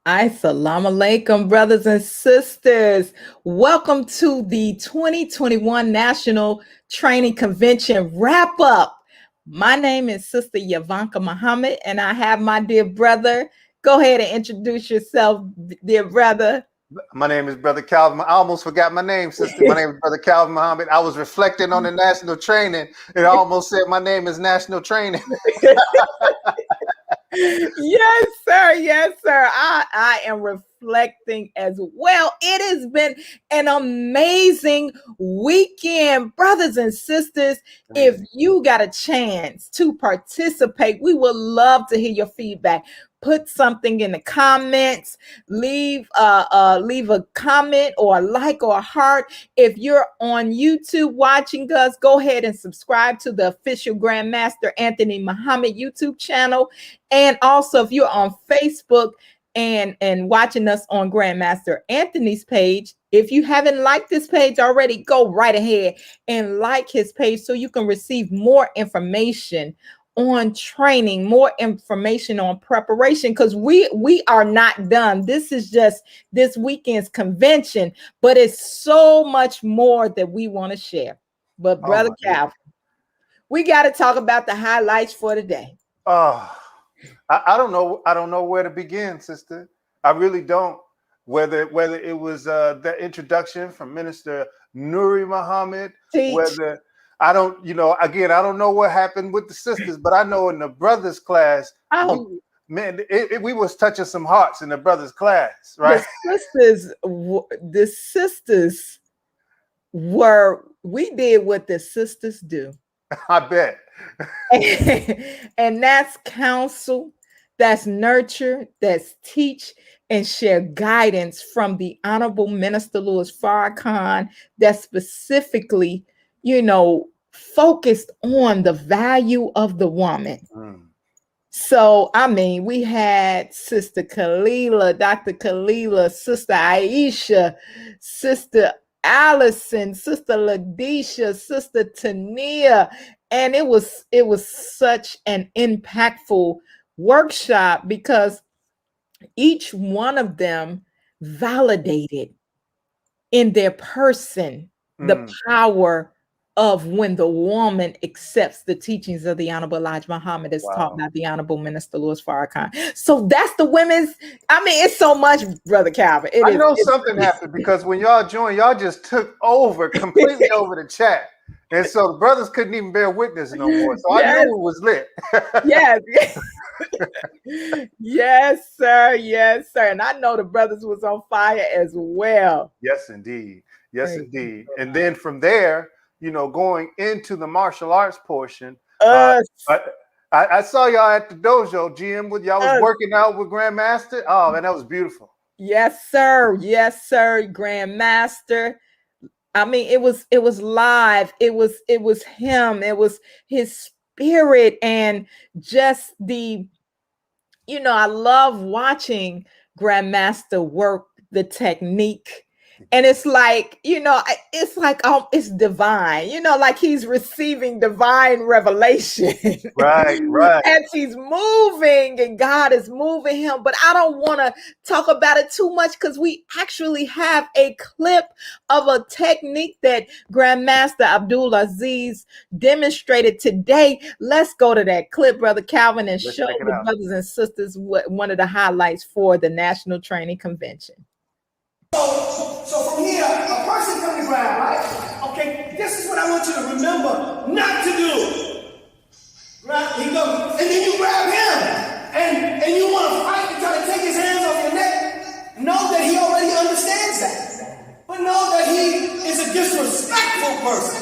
Assalamu alaikum, brothers and sisters. Welcome to the 2021 National Training Convention wrap up. My name is Sister Yavanka Muhammad, and I have my dear brother. Go ahead and introduce yourself, dear brother. My name is Brother Calvin. I almost forgot my name, sister. My name is Brother Calvin Muhammad. I was reflecting on the national training. It almost said my name is National Training. Yes, sir. Yes, sir. I am reflecting as well. It has been an amazing weekend, brothers and sisters. If you got a chance to participate, we would love to hear your feedback. Put something in the comments, leave a comment or a like or a heart. If you're on YouTube watching us, go ahead and subscribe to the official Grandmaster Anthony Muhammad YouTube channel. And also, if you're on Facebook and watching us on Grandmaster Anthony's page, if you haven't liked this page already, go right ahead and like his page so you can receive more information on training, more information on preparation, because we are not done. This is just this weekend's convention, but it's so much more that we want to share. But Brother Calvin, we got to talk about the highlights for today. I don't know. I don't know where to begin, sister. I really don't. Whether it was the introduction from Minister Nuri Muhammad, whether I don't, again, I don't know what happened with the sisters, but I know in the brothers class, man, we was touching some hearts in the brothers class, right? The sisters we did what the sisters do. I bet. And that's counsel, that's nurture, that's teach and share guidance from the Honorable Minister Louis Farrakhan, that's specifically, focused on the value of the woman. So, I mean, we had Sister Kalila, Dr. Kalila, Sister Aisha, Sister Allison, Sister Ladisha, Sister Tania, and it was such an impactful workshop because each one of them validated in their person the power of when the woman accepts the teachings of the Honorable Elijah Muhammad as taught by the Honorable Minister Louis Farrakhan. So that's the women's, it's so much, Brother Calvin. I know something happened because when y'all joined, y'all just took over, completely over the chat. And so the brothers couldn't even bear witness no more. So I knew it was lit. Yes. Yes, sir. Yes, sir. And I know the brothers was on fire as well. Yes, indeed. Yes, indeed. And then from there, going into the martial arts portion, I saw y'all at the dojo, Jim, with y'all was working out with Grandmaster. Oh, man, that was beautiful. Yes, sir. Yes, sir. Grandmaster. It was live. It was him. It was his spirit and just the, I love watching Grandmaster work the technique. And it's like, it's divine, like he's receiving divine revelation. Right. As he's moving and God is moving him. But I don't want to talk about it too much because we actually have a clip of a technique that Grandmaster Abdul Aziz demonstrated today. Let's go to that clip, Brother Calvin, and show the brothers and sisters one of the highlights for the National Training Convention. So from here, a person comes to ground, right? Okay, this is what I want you to remember not to do. He goes, and then you grab him, and you want to fight and try to take his hands off your neck. Know that he already understands that. But know that he is a disrespectful person.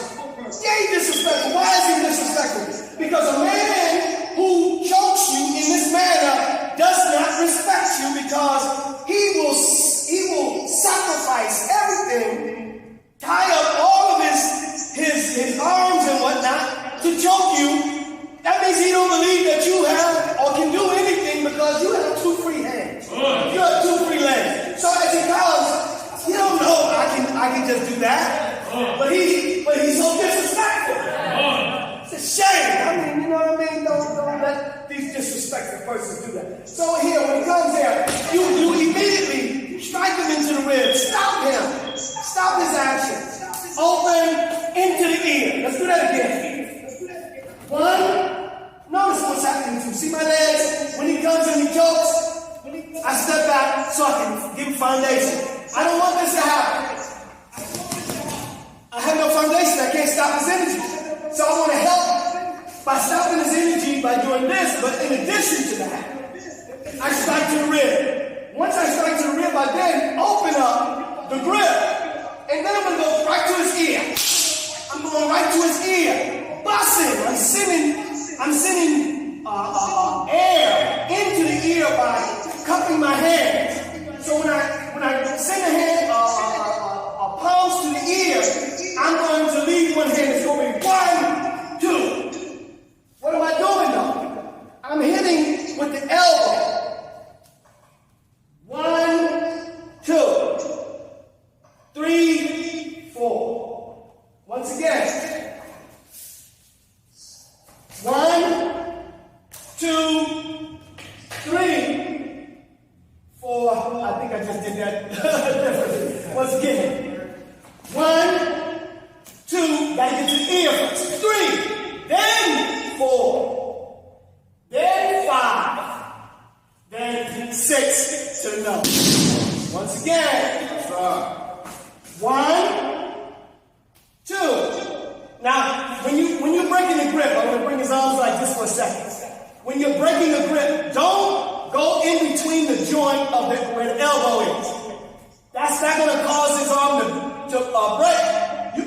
Yeah, he's disrespectful. Why is he disrespectful? Because a man who chokes you in this manner does not respect you because he will sacrifice everything, tie up all of his arms and whatnot to choke you. That means he don't believe that you have or can do anything because you have two free hands. You have two free legs. So as he goes, you don't know I can just do that. But he's so disrespectful. It's a shame. You know what I mean? Don't let these disrespectful persons do that. So here, when he comes here, you immediately I step back so I can give him foundation. I don't want this to happen. I have no foundation. I can't stop his energy. So I want to help by stopping his energy by doing this. But in addition to that, I strike to the rib. Once I strike to the rib, I then open up the grip. And then I'm going to go right to his ear. I'm going right to his ear. Busting. I'm sending air into the ear by cupping my hands. So when I send a hand, palms to the ear, I'm going to leave one hand. It's going to be 1, 2. What am I doing though? I'm hitting with the elbow. 1, 2, 3, 4. Once again. 1, 2, 3, 4. I think I just did that differently. Once again. 1, 2. Gotta get to the ear first. 3. Then 4. Then 5. Then 6 to the nose. Once again. 1, 2. Now, when you're breaking the grip, I'm gonna bring his arms like this for a second. When you're breaking the grip, don't go in between the joint of where the elbow is. That's not gonna cause his arm to break.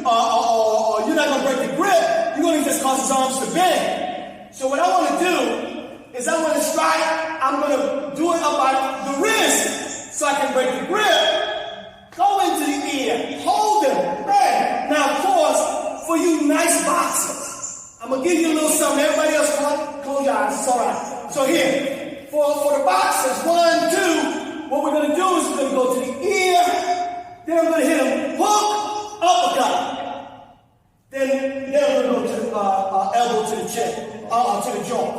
Or you're not gonna break the grip. You're gonna just cause his arms to bend. So what I want to do is I'm gonna strike. I'm gonna do it up by the wrist so I can break the grip. Go into the ear. Hold him. Right. Now, of course, for you nice boxers, I'm gonna give you a little something. Everybody else, close your eyes. It's all right. So here, for the boxers, 1, 2. What we're gonna do is we're gonna go to the ear. Then I'm gonna hit him hook, uppercut. Then I'm gonna go to the elbow to the chin, to the joint.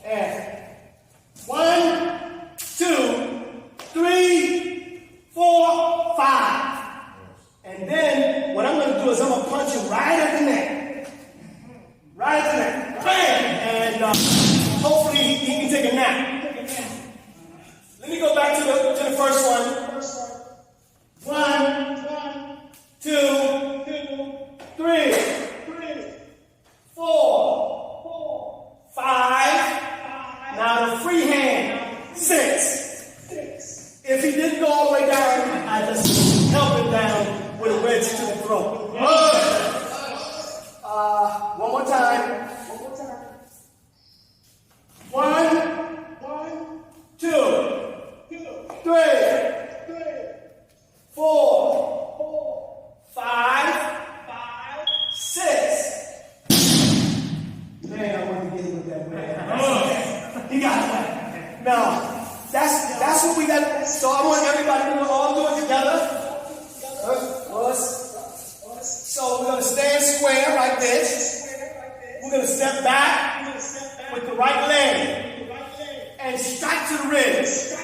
And 1, 2, 3, 4, 5. And then what I'm gonna do is I'm gonna punch him right at the neck. Right at the neck. Bam! And hopefully he can take a nap. Let me go back to the first one. 1, 2, 3, 4, 5. Now the free hand, 6. If he didn't go all the way down, I just help him down with a wedge to the throat. One more time. 1, 2, 3, 4, 5, 6. Man, I want to get him with that man. He got that. Now, that's what we got. So I want everybody to all do it together. So we're going to stand square like this. We're going to step back with the right leg and strike to the ribs.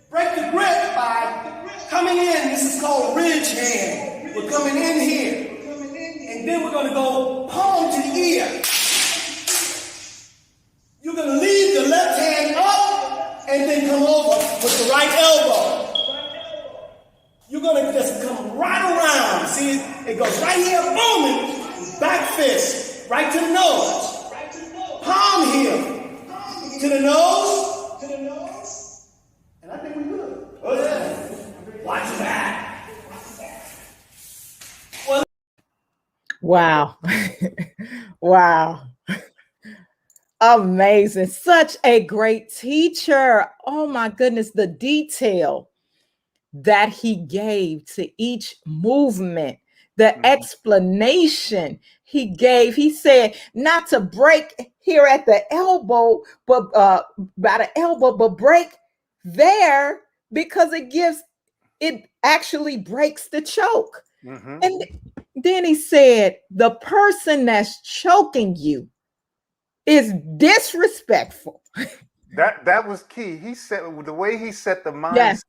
Break the grip by coming in. This is called ridge hand. We're coming in here. And then we're going to go palm to the ear. You're going to leave the left hand up and then come over with the right elbow. You're going to just come right around. See, it goes right here, boom, and back fist, right to the nose. Palm here, to the nose. And I think we're good. Oh, yeah. Watch that. Well, wow. Wow. Amazing. Such a great teacher. Oh my goodness. The detail that he gave to each movement, the explanation he gave. He said not to break here at the elbow, but by the elbow, but break there because it actually breaks the choke. And then he said, the person that's choking you is disrespectful. That was key. He said the way he set the mindset,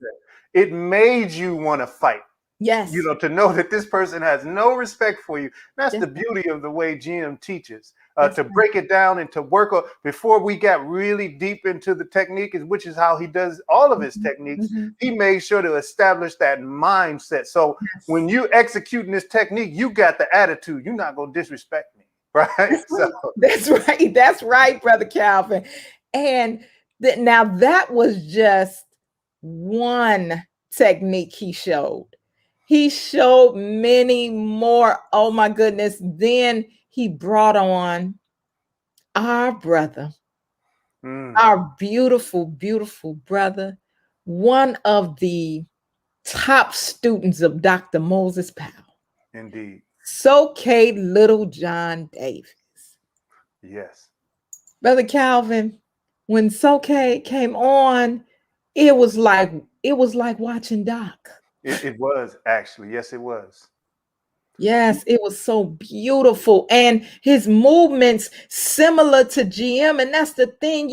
it made you want to fight. Yes. To know that this person has no respect for you. That's Yes. the beauty of the way GM teaches, That's to right. break it down and to work on before we got really deep into the technique, which is how he does all of his techniques. Mhm. He made sure to establish that mindset. So Yes. when you executing this technique, you got the attitude. You're not going to disrespect me. Right. That's right. That's right, Brother Calvin. And now that was just one technique he showed. He showed many more. Oh my goodness. Then he brought on our brother, our beautiful, beautiful brother, one of the top students of Dr. Moses Powell. Indeed. Soke Little John Davis. Yes. Brother Calvin, when Soke came on, it was like watching Doc. It was actually. Yes, it was. Yes, it was so beautiful. And his movements similar to GM. And that's the thing,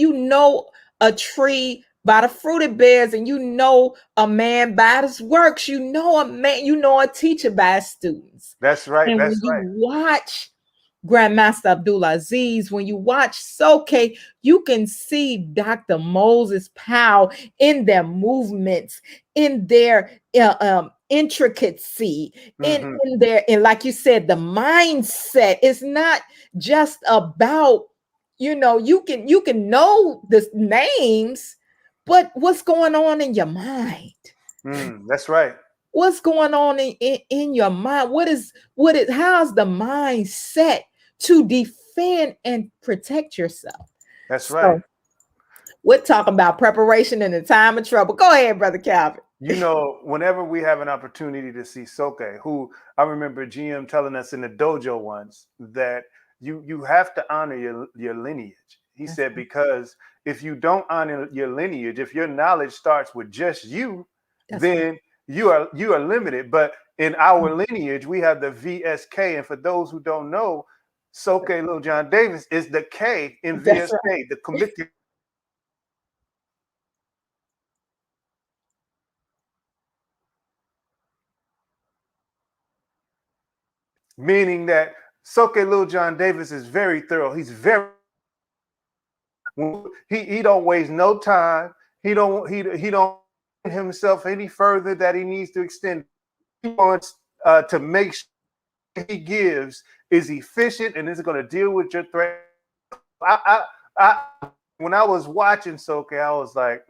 a tree by the fruit it bears, and a man by his works. A man, a teacher by his students. That's right. And That's when right. you watch Grandmaster Abdul Aziz, when you watch Soke, you can see Dr. Moses Powell in their movements, in their intricacy, in their, and like you said, the mindset is not just about, you can know the names, but what's going on in your mind? That's right. What's going on in your mind? How's the mindset to defend and protect yourself? That's right. We're talking about preparation in the time of trouble. Go ahead, Brother Calvin. Whenever we have an opportunity to see Soke, who I remember GM telling us in the dojo once that you have to honor your lineage. He said, because if you don't honor your lineage, if your knowledge starts with just you, then you are limited. But in our lineage, we have the VSK. And for those who don't know, Soke Little John Davis is the K in VSK, right. The committee. Meaning that Soke Little John Davis is very thorough. He's very, he don't waste no time. He don't himself any further that he needs to extend. He wants to make sure he gives is efficient and is going to deal with your threat. When I was watching Soke, I was like,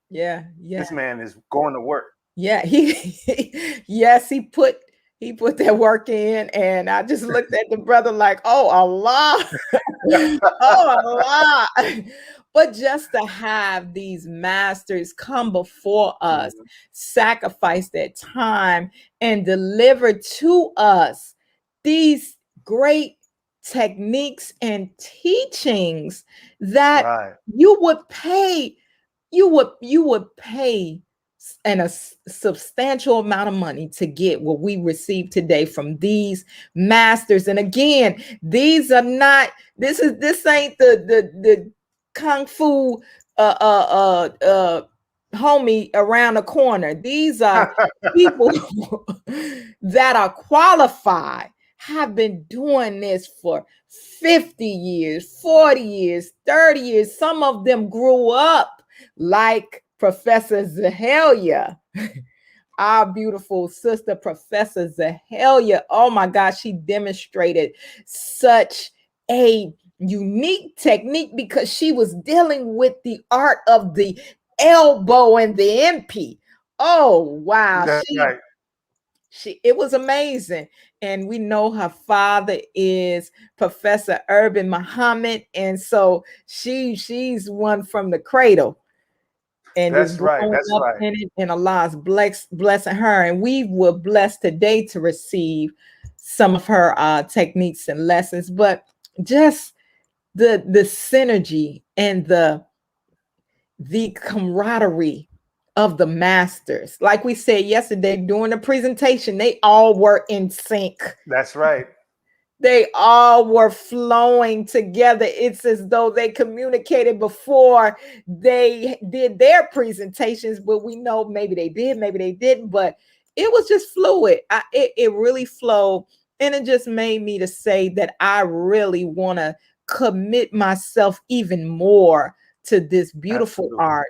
yeah, this man is going to work. Yeah, he put that work in, and I just looked at the brother like, oh Allah, oh Allah. But just to have these masters come before us, sacrifice their time, and deliver to us these great techniques and teachings that you would pay and a substantial amount of money to get what we receive today from these masters. And again, this ain't the kung fu homie around the corner. These are people that are qualified, have been doing this for 50 years, 40 years, 30 years. Some of them grew up like Professor Zahalia, our beautiful sister, Professor Zahalia. Oh my gosh, she demonstrated such a unique technique because she was dealing with the art of the elbow and the MP. Oh wow. That's right. It was amazing. And we know her father is Professor Urban Muhammad. And so she's one from the cradle. And that's right. That's up right. In it, and Allah's blessing her. And we were blessed today to receive some of her techniques and lessons. But just the synergy and the camaraderie of the masters. Like we said yesterday during the presentation, they all were in sync. That's right. They all were flowing together. It's as though they communicated before they did their presentations, but we know maybe they did, maybe they didn't. But it was just fluid. It really flowed. And it just made me to say that I really want to commit myself even more to this beautiful Absolutely. art.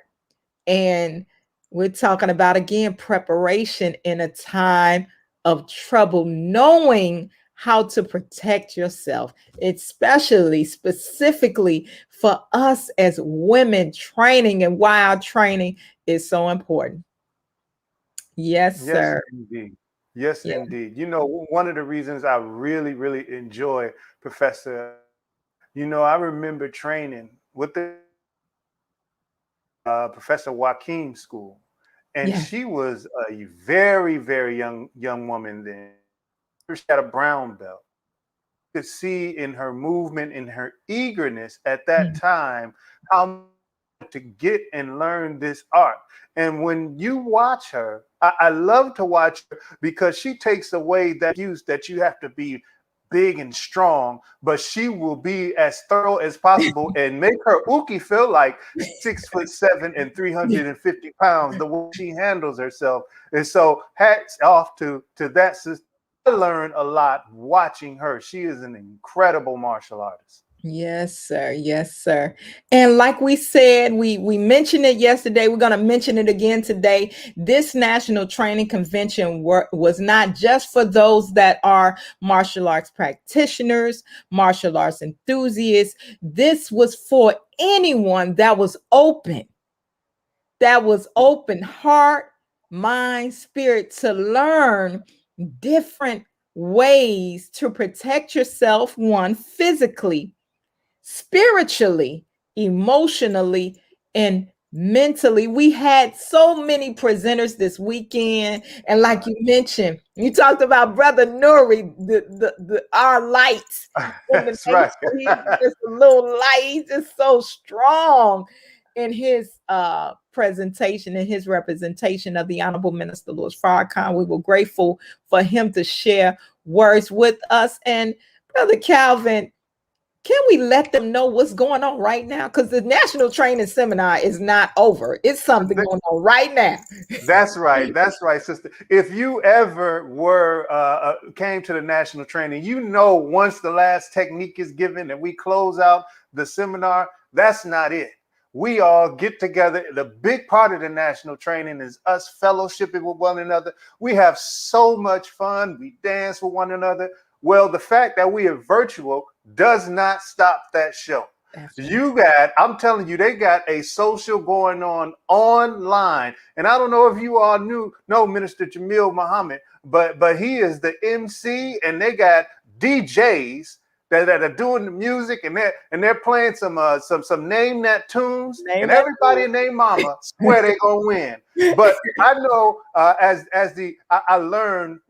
And we're talking about, again, preparation in a time of trouble, knowing how to protect yourself, especially specifically for us as women, training and why our training is so important. Yes, Yes, sir. indeed. Yes, Yeah. indeed. One of the reasons I really, really enjoy Professor, I remember training with the Professor Joaquin School, and Yeah. she was a very, very young woman then. She had a brown belt. You could see in her movement, in her eagerness at that Mm. time, how to get and learn this art. And when you watch her, I love to watch her because she takes away that use that you have to be big and strong, but she will be as thorough as possible and make her Uki feel like 6'7" and 350 pounds, the way she handles herself. And so hats off to that sister. I learned a lot watching her. She is an incredible martial artist. Yes, sir. Yes, sir. And like we said, we mentioned it yesterday. We're going to mention it again today. This National Training Convention was not just for those that are martial arts practitioners, martial arts enthusiasts. This was for anyone that was open heart, mind, spirit, to learn different ways to protect yourself, one, physically, spiritually, emotionally, and mentally. We had so many presenters this weekend, and like you mentioned, you talked about Brother Nuri, the our lights in the That's right. nation. He's just a little light. He's just so strong in his presentation and his representation of the Honorable Minister Louis Farrakhan. We were grateful for him to share words with us. And Brother Calvin, can we let them know what's going on right now? Because the National Training Seminar is not over. It's something going on right now. That's right. That's right, sister. If you ever came to the national training, once the last technique is given and we close out the seminar, that's not it. We all get together. The big part of the national training is us fellowshipping with one another. We have so much fun. We dance with one another. Well, the fact that we are virtual does not stop that show. I'm telling you, they got a social going on online. And I don't know if you all know Minister Jamil Muhammad, but he is the MC, and they got DJs that are doing the music, and they're playing some name that tunes, and everybody and their mama swear they gonna win. But I know I learned,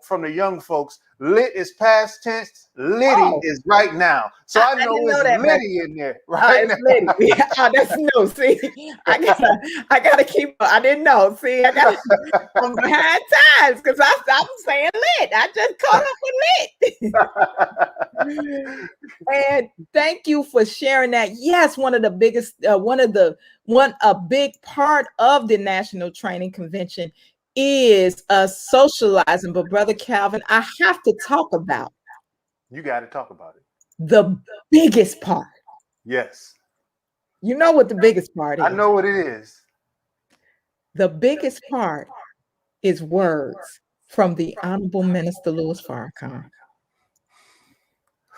from the young folks, lit is past tense, Liddy is right now. So I know it's Liddy in there right now. Liddy. Oh, that's no. See, I gotta keep. I didn't know. See, I'm behind times because I'm saying lit. I just caught up with lit. And thank you for sharing that. Yes, one of the biggest, a big part of the National Training Convention is socializing. But Brother Calvin, I have to talk about. You got to talk about it. The biggest part. Yes. You know what the biggest part is? I know what it is. The biggest part is words from the Honorable Minister Louis Farrakhan.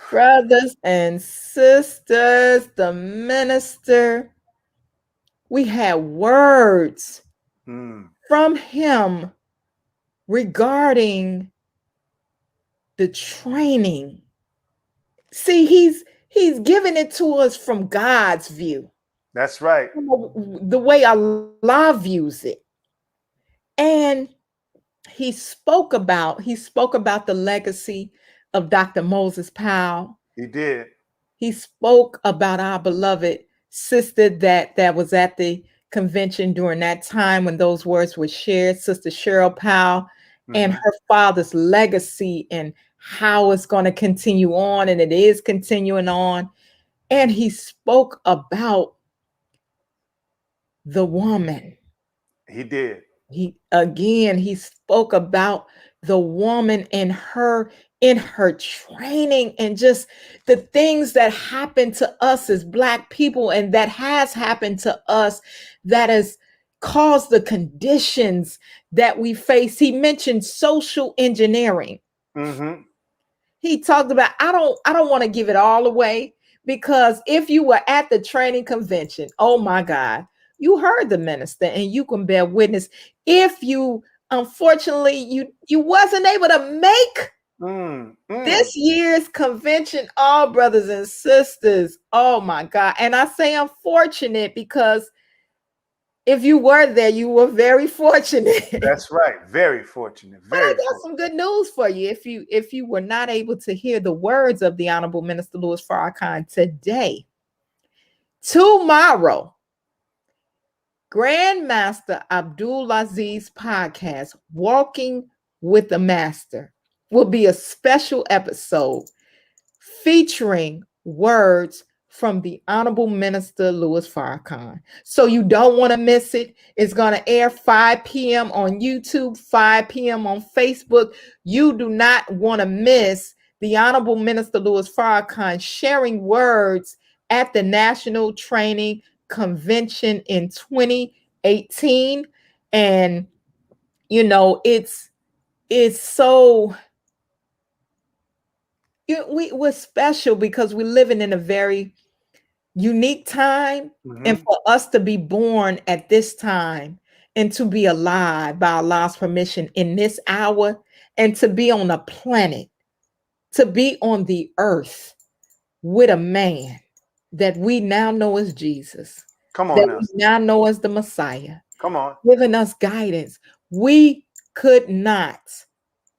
Brothers and sisters, the minister, we had words from him regarding the training. See, he's giving it to us from God's view. That's right. The way Allah views it. And he spoke about the legacy of Dr. Moses Powell. He did. He spoke about our beloved sister that was at the convention during that time when those words were shared, Sister Cheryl Powell, and her father's legacy and how it's going to continue on, and it is continuing on. And he spoke about the woman. He did. he spoke about the woman and her in her training and just the things that happen to us as Black people and that has happened to us that has caused the conditions that we face. He mentioned social engineering. Mm-hmm. He talked about, I don't want to give it all away, because if you were at the training convention, oh my God, you heard the minister and you can bear witness. If you unfortunately you wasn't able to make this year's convention, all brothers and sisters, oh my God. And I say unfortunate because if you were there, you were very fortunate. That's right. Very fortunate. But I got some good news for you. If you were not able to hear the words of the Honorable Minister Louis Farrakhan today, tomorrow, Grandmaster Abdul Aziz podcast, Walking with the Master, will be a special episode featuring words from the Honorable Minister Louis Farrakhan. So you don't want to miss it. It's going to air 5 p.m. on YouTube, 5 p.m. on Facebook. You do not want to miss the Honorable Minister Louis Farrakhan sharing words at the National Training Convention in 2018. And, you know, it's so... we're special because we're living in a very unique time. And for us to be born at this time and to be alive by Allah's permission in this hour and to be on a planet, to be on the earth with a man that we now know as Jesus. Come on that now. We now know as the Messiah. Come on. Giving us guidance. We could not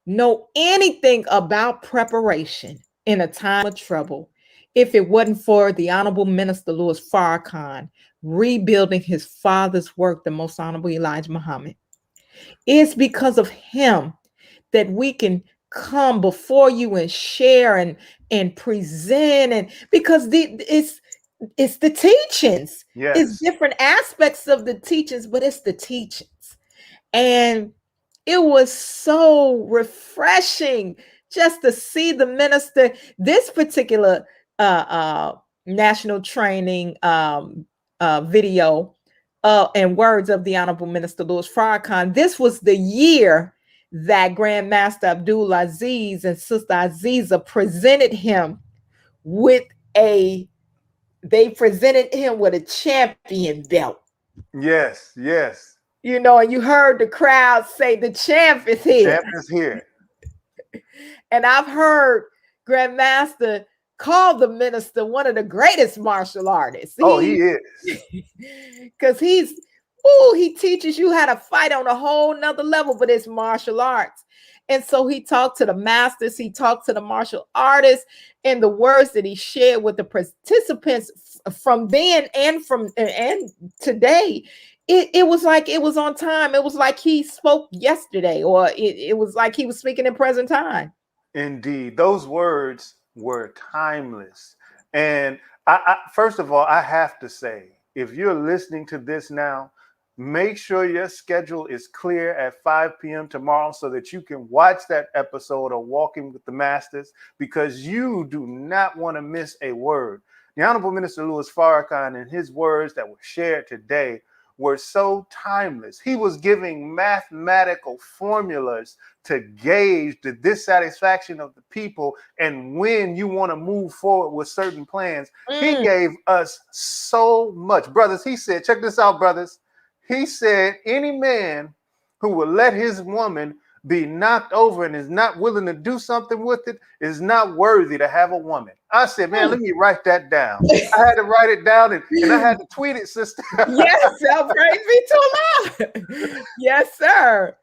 know anything about preparation in a time of trouble if it wasn't for the Honorable Minister Louis Farrakhan rebuilding his father's work, the Most Honorable Elijah Muhammad. It's because of him that we can come before you and share and present, and because it's the teachings. Yes. It's different aspects of the teachings, but it's the teachings. And it was so refreshing just to see the minister. This particular national training video and words of the Honorable Minister Louis Farrakhan. This was the year that Grandmaster Abdul Aziz and Sister Aziza presented him with a champion belt. Yes, yes. You know, and you heard the crowd say, the champ is here. Champ is here. And I've heard Grandmaster call the minister one of the greatest martial artists. He is. Because he teaches you how to fight on a whole nother level, but it's martial arts. And so he talked to the masters, he talked to the martial artists, and the words that he shared with the participants from then and today, it was like it was on time. It was like he spoke yesterday, or it was like he was speaking in present time. Indeed, those words were timeless. And I first of all, I have to say, if you're listening to this now, make sure your schedule is clear at 5 p.m. tomorrow so that you can watch that episode of Walking with the Masters, because you do not want to miss a word. The Honorable Minister Louis Farrakhan and his words that were shared today were so timeless. He was giving mathematical formulas to gauge the dissatisfaction of the people and when you want to move forward with certain plans. He gave us so much. Brothers, he said, check this out, brothers. He said, any man who will let his woman be knocked over and is not willing to do something with it is not worthy to have a woman. I said, man, let me write that down. I had to write it down and I had to tweet it, sister. Yes, praise be to Allah. Yes, sir.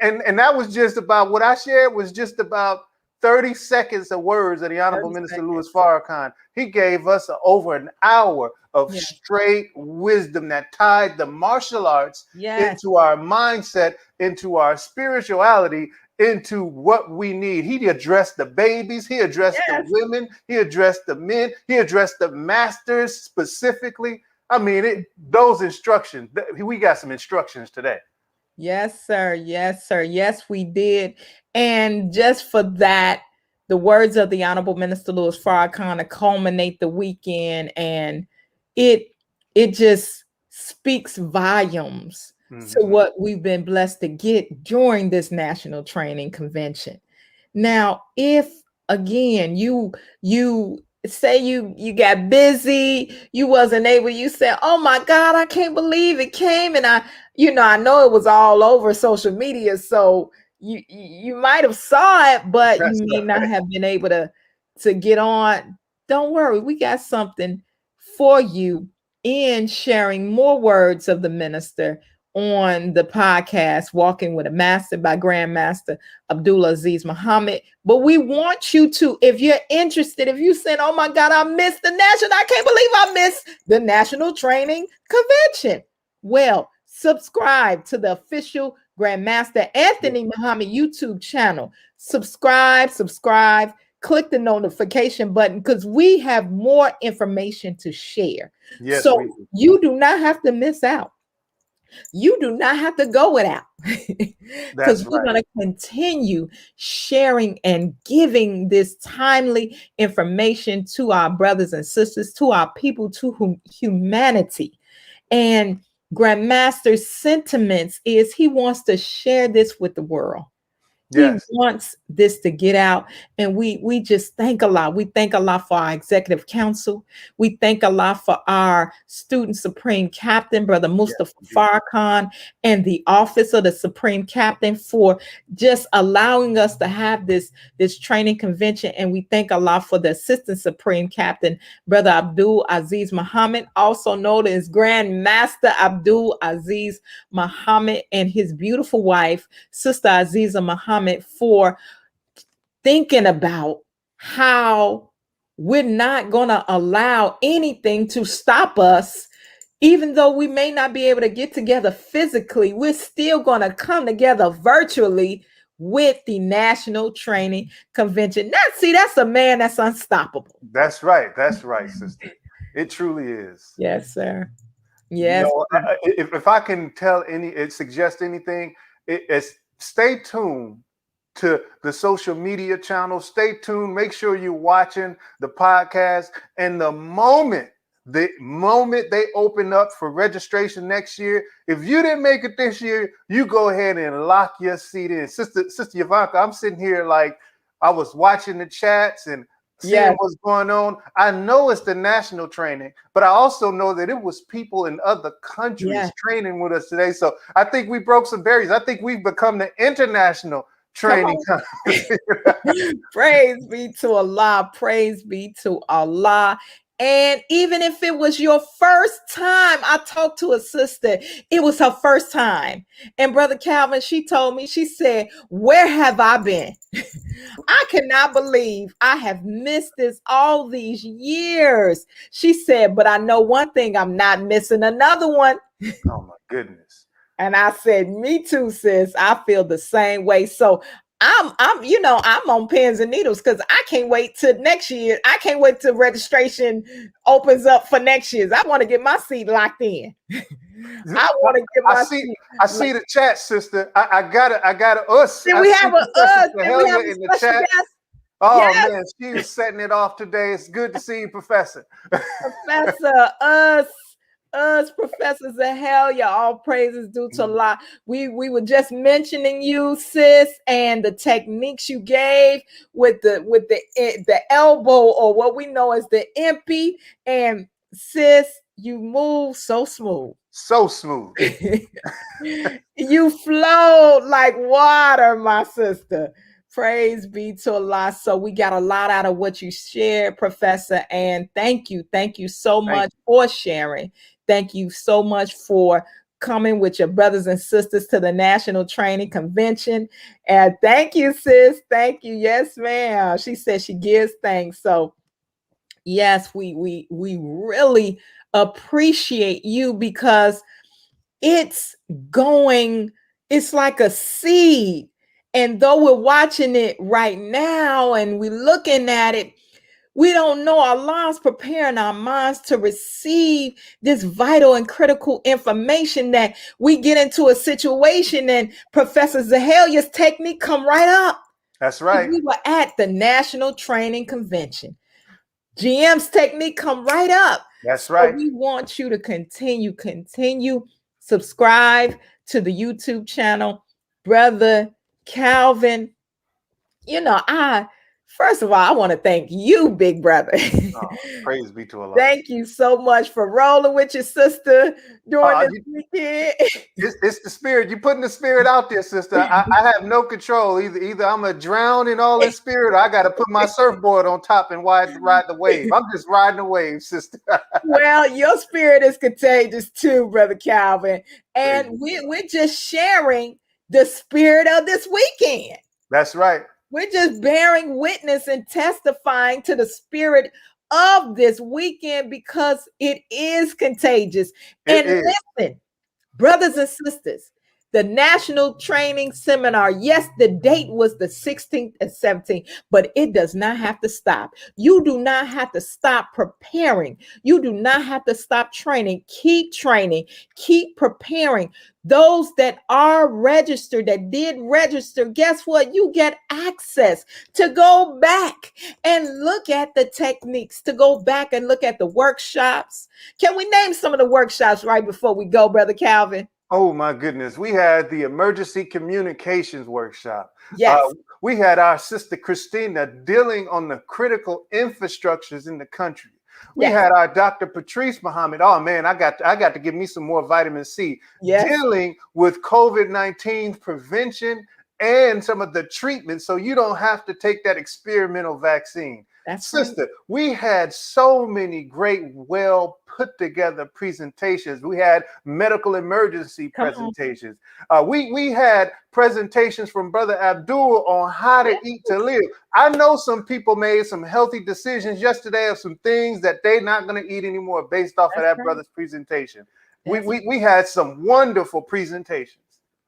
And that was just about what I shared was just about 30 seconds of words of the Honorable Minister Louis Farrakhan. He gave us over an hour of straight wisdom that tied the martial arts into our mindset, into our spirituality, into what we need. He addressed the babies, he addressed the women, he addressed the men, he addressed the masters specifically. I mean, those instructions, we got some instructions today. Yes, sir. Yes, sir. Yes, we did. And just for that, the words of the Honorable Minister Louis Farrakhan to culminate the weekend, and it it just speaks volumes to what we've been blessed to get during this national training convention. Now, if again you say you got busy, you wasn't able, you said, "Oh my God, I can't believe it came," and I know it was all over social media, so you might have saw it, but you That's may not right. have been able to get on. Don't worry, we got something for you in sharing more words of the minister on the podcast Walking with a Master by Grandmaster Abdul Aziz Muhammad. But we want you to, if you're interested, if you said, "Oh my God, I missed I can't believe I missed the National Training Convention." Well, subscribe to the official Grandmaster Anthony Muhammad YouTube channel. Subscribe, click the notification button because we have more information to share. Yes, So we do. you do not have to miss out. You do not have to go without because That's we're right. going to continue sharing and giving this timely information to our brothers and sisters, to our people, to humanity. And Grandmaster's sentiments is he wants to share this with the world. He Yes. wants this to get out. And we just thank a lot. We thank a lot for our executive council. We thank a lot for our student supreme captain, Brother Mustafa Farrakhan, and the office of the supreme captain for just allowing us to have this training convention. And we thank a lot for the assistant supreme captain, Brother Abdul Aziz Muhammad, also known as Grand Master Abdul Aziz Muhammad, and his beautiful wife, Sister Aziza Muhammad, for thinking about how we're not going to allow anything to stop us. Even though we may not be able to get together physically, we're still going to come together virtually with the National Training Convention. That's a man that's unstoppable. That's right. That's right, sister. It truly is. Yes, sir. Yes. You know, if I can suggest anything, it's stay tuned to the social media channel. Stay tuned. Make sure you're watching the podcast. And the moment they open up for registration next year, if you didn't make it this year, you go ahead and lock your seat in. Sister Ivanka, I'm sitting here like I was watching the chats and seeing what's going on. I know it's the national training, but I also know that it was people in other countries training with us today. So I think we broke some barriers. I think we've become the international training. Praise be to Allah. Praise be to Allah. And even if it was your first time, I talked to a sister, it was her first time. And Brother Calvin, she told me, she said, "Where have I been? I cannot believe I have missed this all these years." She said, "But I know one thing, I'm not missing another one." Oh my goodness. And I said, "Me too, sis. I feel the same way." So I'm on pins and needles because I can't wait till next year. I can't wait till registration opens up for next year. I want to get my seat locked in. I want to get my seat. I see the chat, sister. I got us. Did we have a us? Did we have in the chat? Guest? Oh man, she was setting it off today. It's good to see you, Professor. Professor, us Professor Zahalia, all praises due to Allah. We were just mentioning you, sis, and the techniques you gave with the elbow, or what we know as the impy. And sis, you move so smooth. So smooth. You flowed like water, my sister. Praise be to Allah. So we got a lot out of what you shared, Professor, and thank you so much for sharing. Thank you so much for coming with your brothers and sisters to the National Training Convention. And thank you, sis. Thank you. Yes, ma'am. She said she gives thanks. So yes, we really appreciate you because it's like a seed. And though we're watching it right now and we're looking at it, We don't know. Allah's preparing our minds to receive this vital and critical information that we get into a situation and Professor Zahelia's technique come right up. That's right. We were at the National Training Convention. GM's technique come right up. That's right. So we want you to continue, subscribe to the YouTube channel. Brother Calvin, first of all, I want to thank you, big brother. Oh, praise be to Allah. Thank you so much for rolling with your sister during this weekend. It's the spirit. You're putting the spirit out there, sister. I have no control. Either I'm going to drown in all this spirit, or I got to put my surfboard on top and ride the wave. I'm just riding the wave, sister. Well, your spirit is contagious too, Brother Calvin. And we're just sharing the spirit of this weekend. That's right. We're just bearing witness and testifying to the spirit of this weekend because it is contagious. Listen, brothers and sisters, the National Training Seminar, yes, the date was the 16th and 17th, but it does not have to stop. You do not have to stop preparing. You do not have to stop training. Keep training. Keep preparing. Those that are registered, that did register, guess what? You get access to go back and look at the techniques, to go back and look at the workshops. Can we name some of the workshops right before we go, Brother Calvin? Oh, my goodness. We had the emergency communications workshop. Yes. We had our sister Christina dealing on the critical infrastructures in the country. We had our Dr. Patrice Muhammad. Oh man, I got to give me some more vitamin C. Dealing with COVID-19 prevention and some of the treatment, so you don't have to take that experimental vaccine. Sister, we had so many great, well put together presentations. We had medical emergency presentations. We had presentations from Brother Abdul on how to eat to live. I know some people made some healthy decisions yesterday of some things that they're not going to eat anymore based off of that brother's presentation. We had some wonderful presentations.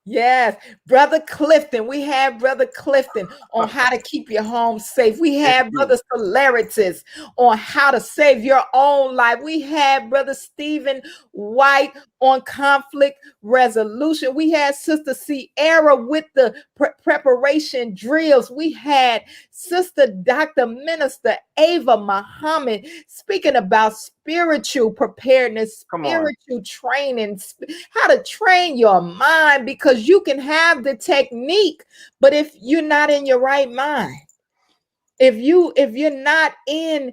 Yes, Brother Clifton. We had Brother Clifton on how to keep your home safe. We had Brother Solarities on how to save your own life. We had Brother Stephen White on conflict resolution. We had Sister Sierra with the preparation drills. We had Sister Dr. Minister Ava Muhammad speaking about spiritual preparedness, spiritual training, how to train your mind, because you can have the technique, but if you're not in your right mind, if you're not in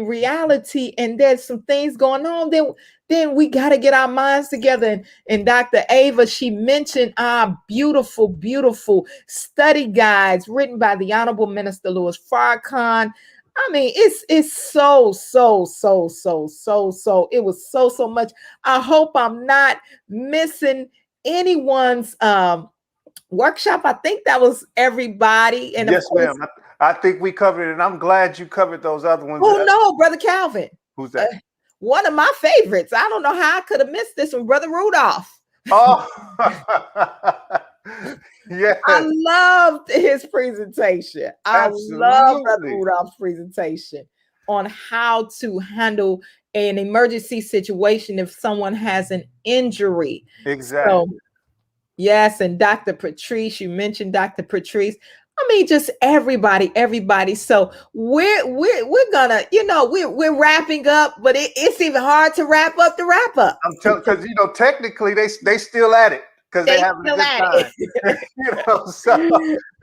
reality and there's some things going on, then we got to get our minds together. And Dr. Ava, she mentioned our beautiful study guides written by the Honorable Minister Louis Farrakhan. I mean, it's so it was so much. I hope I'm not missing anyone's workshop. I think that was everybody. And yes, ma'am. I think we covered it, and I'm glad you covered those other ones. Oh no, Brother Calvin. Who's that? One of my favorites. I don't know how I could have missed this one, Brother Rudolph. Oh, yeah. I loved his presentation. Absolutely. I love Brother Rudolph's presentation on how to handle an emergency situation if someone has an injury. Exactly. So, yes, and Dr. Patrice, you mentioned Dr. Patrice. I mean, just everybody. So we're gonna, we're wrapping up, but it's even hard to wrap up the wrap up. I'm telling, because technically they still at it because they having a good time. So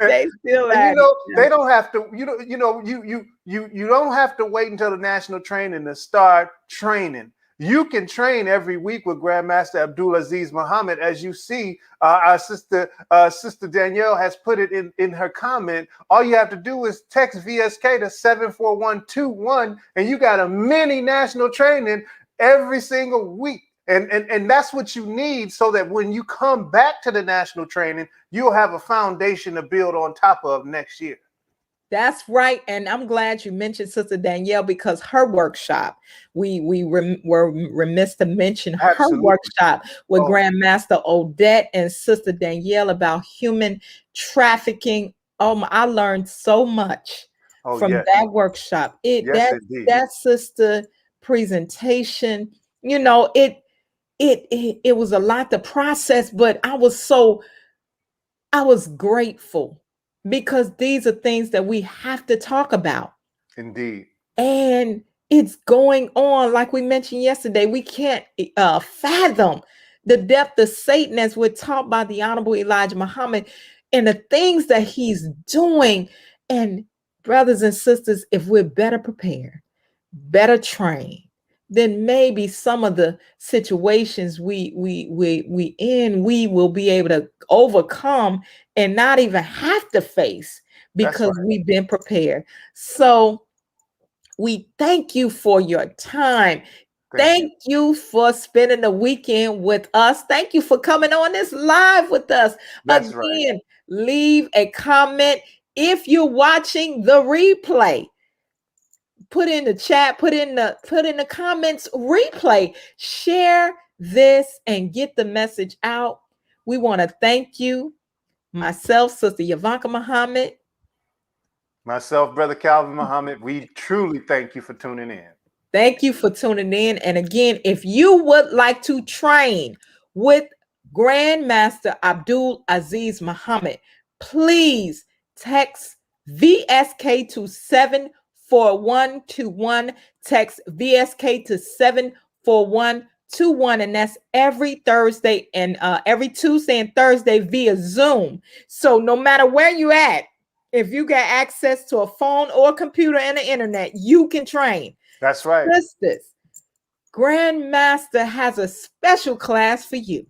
they still at it. They don't have to. You don't have to wait until the national training to start training. You can train every week with Grandmaster Abdul Aziz Muhammad. As you see, our sister Danielle has put it in her comment. All you have to do is text VSK to 74121, and you got a mini national training every single week. And that's what you need, so that when you come back to the national training, you'll have a foundation to build on top of next year. That's right. And I'm glad you mentioned Sister Danielle, because her workshop, we were remiss to mention her workshop with Grandmaster Odette and Sister Danielle about human trafficking. I learned so much Oh, from yes. that workshop. Yes, indeed. That sister presentation, you know, it was a lot to process, but I was grateful because these are things that we have to talk about. Indeed. And it's going on, like we mentioned yesterday. We can't fathom the depth of Satan as we're taught by the Honorable Elijah Muhammad and the things that he's doing. And brothers and sisters, if we're better prepared, better trained, then maybe some of the situations we will be able to overcome and not even have to face because we've been prepared. So we thank you for your time. Thank you for spending the weekend with us. Thank you for coming on this live with us. That's Again, right. leave a comment. If you're watching the replay, put in the chat, put in the comments replay. Share this and get the message out. We want to thank you, myself, Sister Yavanka Muhammad. Myself, Brother Calvin Muhammad, we truly thank you for tuning in. Thank you for tuning in. And again, if you would like to train with Grandmaster Abdul Aziz Muhammad, please text VSK to 74121. Text VSK to 74121. And that's every Thursday and every Tuesday and Thursday via Zoom. So no matter where you're at, if you got access to a phone or a computer and the internet, you can train. That's right. Sisters, Grandmaster has a special class for you,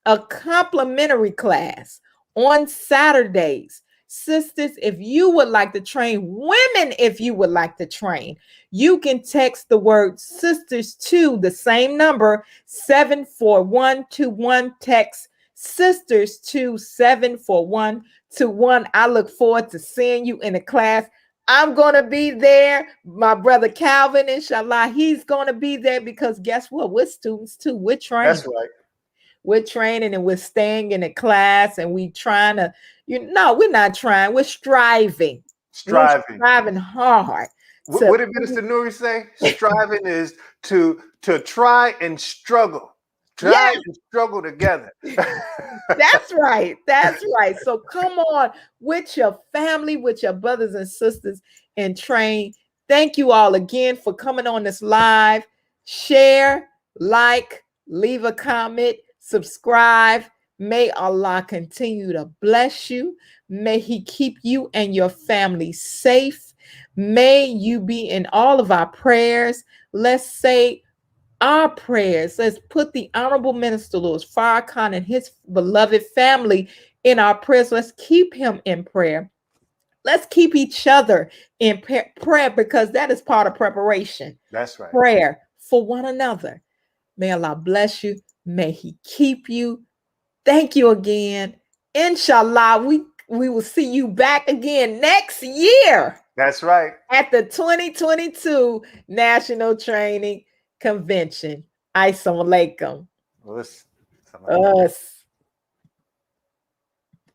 a complimentary class on Saturdays. Sisters, if you would like to train, women, if you would like to train, you can text the word sisters to the same number, 74121. Text sisters to 74121. I look forward to seeing you in the class. I'm going to be there. My brother Calvin, inshallah, he's going to be there because guess what? We're students too. We're training. That's right. We're training and we're staying in the class and we trying to, we're not trying. We're striving. We're striving hard. What did Minister Nuri say? Striving is to try and struggle. Try and struggle together. That's right. That's right. So come on with your family, with your brothers and sisters, and train. Thank you all again for coming on this live. Share, like, leave a comment, subscribe. May Allah continue to bless you. May He keep you and your family safe. May you be in all of our prayers. Let's say our prayers. Let's put the Honorable Minister Louis Farrakhan and his beloved family in our prayers. Let's keep him in prayer. Let's keep each other in prayer because that is part of preparation. That's right. Prayer for one another. May Allah bless you. May He keep you. Thank you again. Inshallah, we will see you back again next year. That's right. At the 2022 National Training Convention. Assalamu alaikum. Us.